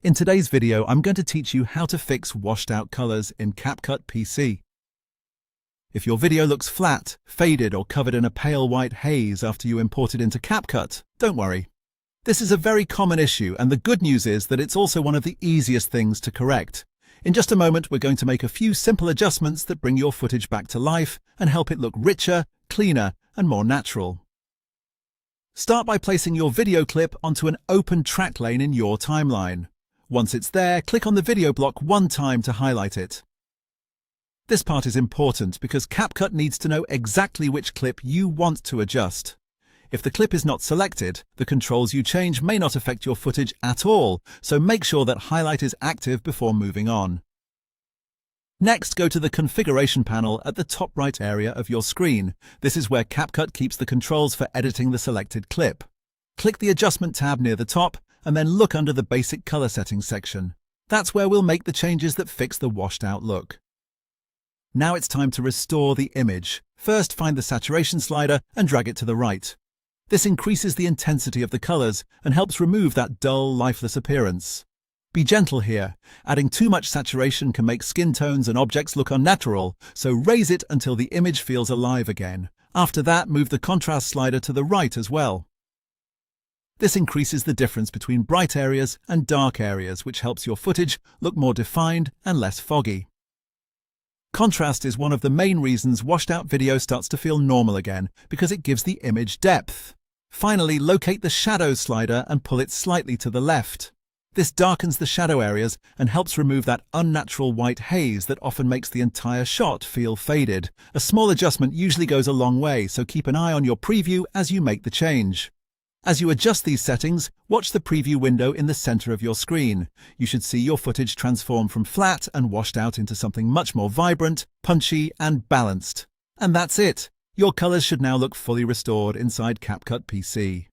In today's video, I'm going to teach you how to fix washed out colors in CapCut PC. If your video looks flat, faded, or covered in a pale white haze after you import it into CapCut, don't worry. This is a very common issue, and the good news is that it's also one of the easiest things to correct. In just a moment, we're going to make a few simple adjustments that bring your footage back to life and help it look richer, cleaner, and more natural. Start by placing your video clip onto an open track lane in your timeline. Once it's there, click on the video block one time to highlight it. This part is important because CapCut needs to know exactly which clip you want to adjust. If the clip is not selected, the controls you change may not affect your footage at all, so make sure that highlight is active before moving on. Next, go to the configuration panel at the top right area of your screen. This is where CapCut keeps the controls for editing the selected clip. Click the Adjustment tab near the top, and then look under the Basic Color Settings section. That's where we'll make the changes that fix the washed out look. Now it's time to restore the image. First, find the saturation slider and drag it to the right. This increases the intensity of the colors and helps remove that dull, lifeless appearance. Be gentle here. Adding too much saturation can make skin tones and objects look unnatural, so raise it until the image feels alive again. After that, move the contrast slider to the right as well. This increases the difference between bright areas and dark areas, which helps your footage look more defined and less foggy. Contrast is one of the main reasons washed-out video starts to feel normal again, because it gives the image depth. Finally, locate the shadow slider and pull it slightly to the left. This darkens the shadow areas and helps remove that unnatural white haze that often makes the entire shot feel faded. A small adjustment usually goes a long way, so keep an eye on your preview as you make the change. As you adjust these settings, watch the preview window in the center of your screen. You should see your footage transform from flat and washed out into something much more vibrant, punchy, and balanced. And that's it. Your colors should now look fully restored inside CapCut PC.